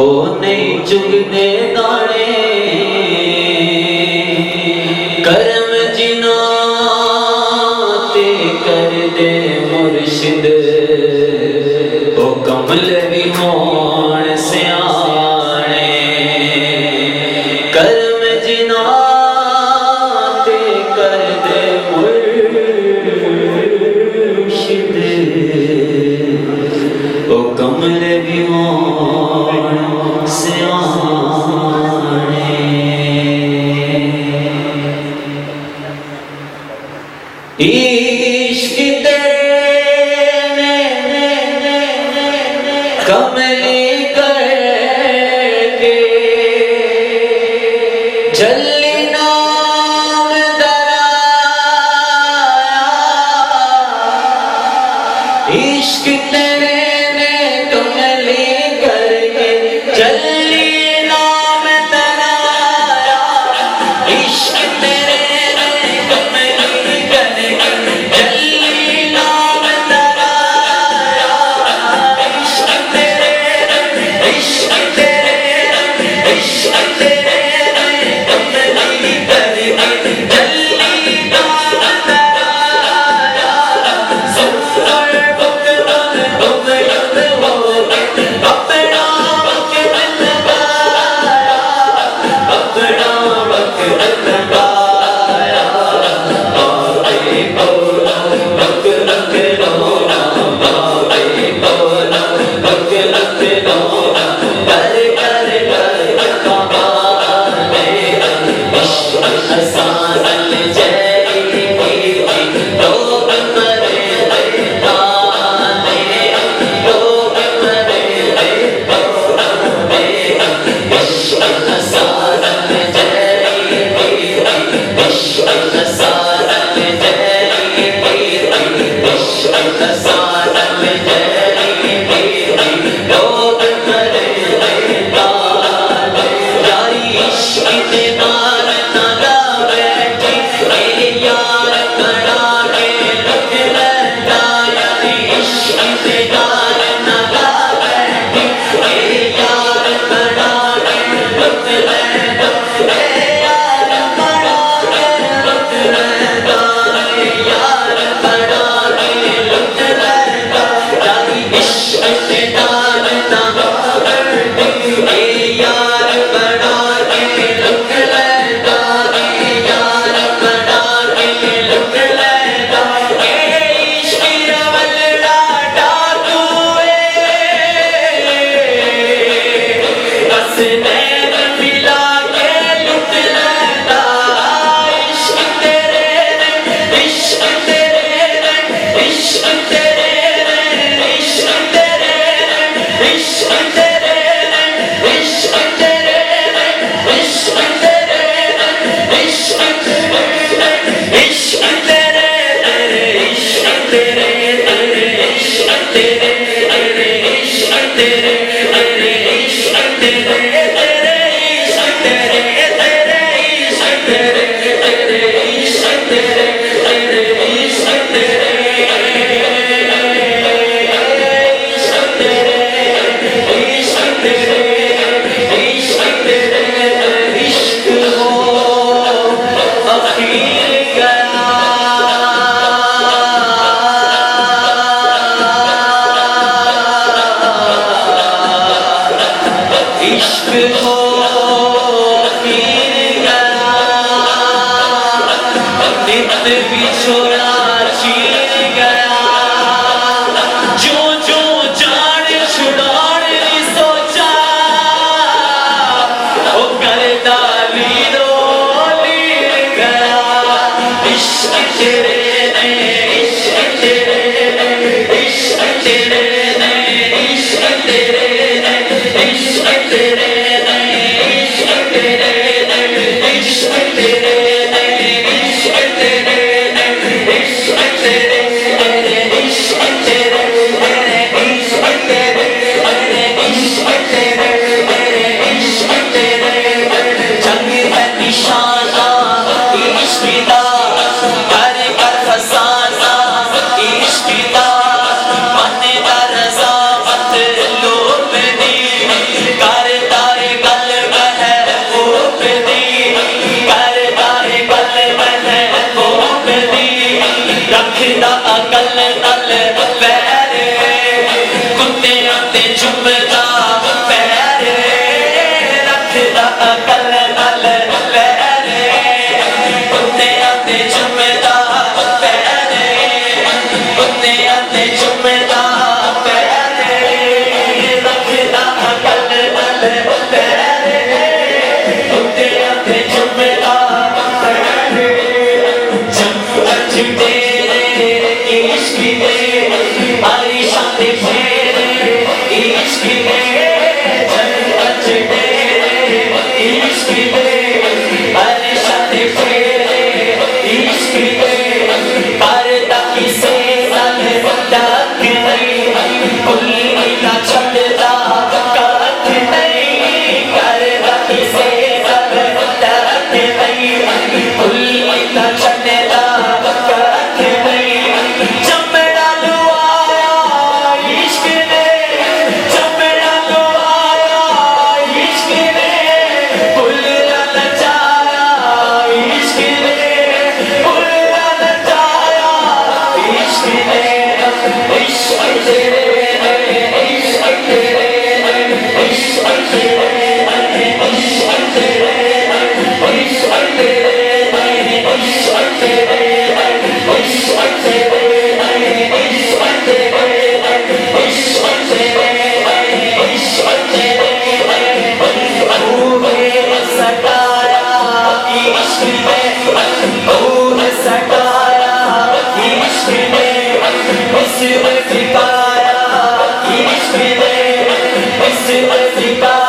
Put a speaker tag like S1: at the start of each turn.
S1: ओ नहीं चुगदे दाने करम जिना ते कर दे मुर्शिद ओ कमल भी होण सियाणे करम जिना ते कर दे मुर्शिद ओ कमल भी होण सियाणे इश्क तेरे कमली करके जल्ली नाम दराया इश्क तेरे ने कमली करके जल्ली नाम दराया इश्क तेरे ने कमली करके जल्ली नाम दराया इश्क तेरे इश्क तेरे इश्क तेरे ने कमली करके जल्ली नाम दराया सुफर बुकरम उमयद हो अपना वक्त लगाया अपना वक्त लगाया बाबे बोलो वक्त लो बाबे बोलो वक्त लो कर कर कर कमाने इश्क हसान जैसी लोग मरे ताने लोग मरे इश्क हसान जैसी इश्क हसान जैसी इश्क हसान जैसी लोग मरे ताने यारी इश्क दे नाल ना ला बैठी ए यार कड़ा के लुट लैंदा यारी इश्क दे नाल ना ला बैठी ए यार कड़ा के लुट लैंदा ए यार कड़ा के लुट लैंदा ए यार कड़ा के लुट लैंदा यारी इश्क दे नाल ना बैठी ए यार कड़ा के लुट लैंदा ए यार कड़ा के लुट लैंदा ए इश्क रवलड़ा डाकू बस नैन मिला के लुट लैंदा इश्क तेरे ने इश्क तेरे ने इश्क तेरे ने इश्क तेरे ने इश्क तेरे ने इश्क तेरे ने इश्क तेरे ने इश्क तेरे ने इश्क तेरे तेरे इश्क तेरे तेरे इश्क तेरे तेरे इश्क तेरे तेरे इश्क तेरे तेरे इश्क तेरे तेरे इश्क तेरे तेरे इश्क तेरे तेरे इश्क तेरे इश्क तेरे इश्क तेरे इश्क तेरे इश्क हो अखीर गया इश्क हो अखीर गया नित बिछोड़ा चीर गया जो जो जान छुड़ाने नी सोचा ओ करदा लीरो लीर गया इश्क तेरे ने इश्क तेरे ने इश्क तेरे ने इश्क तेरे ने इश्क तेरे ने इश्क तेरे ने इश्क तेरे ने इश्क तेरे ने इश्क तेरे ने इश्क तेरे ने इश्क तेरे ने इश्क तेरे ने इश्क तेरे जंग है निशाना इश्क दा कर कर फसाना इश्क दा मन दा रज़ा मत लो में अरिशा दे फेरे इश्क में जन्नत डेरे इश्क में अरिशा दे फेरे इश्क में पर्दा किसे तक नहीं कुल्ली का छटदा काट नहीं पर्दा किसे तक नहीं कुल्ली का छटदा काट नहीं चमड़ा लुआया इश्क ने चमड़ा लुआया इश्क ने बुल्ला नचाया इश्क ने बुल्ला नचाया इश्क ने इश्क तेरे इश्क तेरे इश्क तेरे इश्क तेरे इश्क तेरे इश्क तेरे इश्क तेरे इश्क तेरे इश्क तेरे इश्क तेरे रूह सटाया इश्क में रूह सटाया इश्क में इसमें सिखाया इश्क ने इसमें सिखाया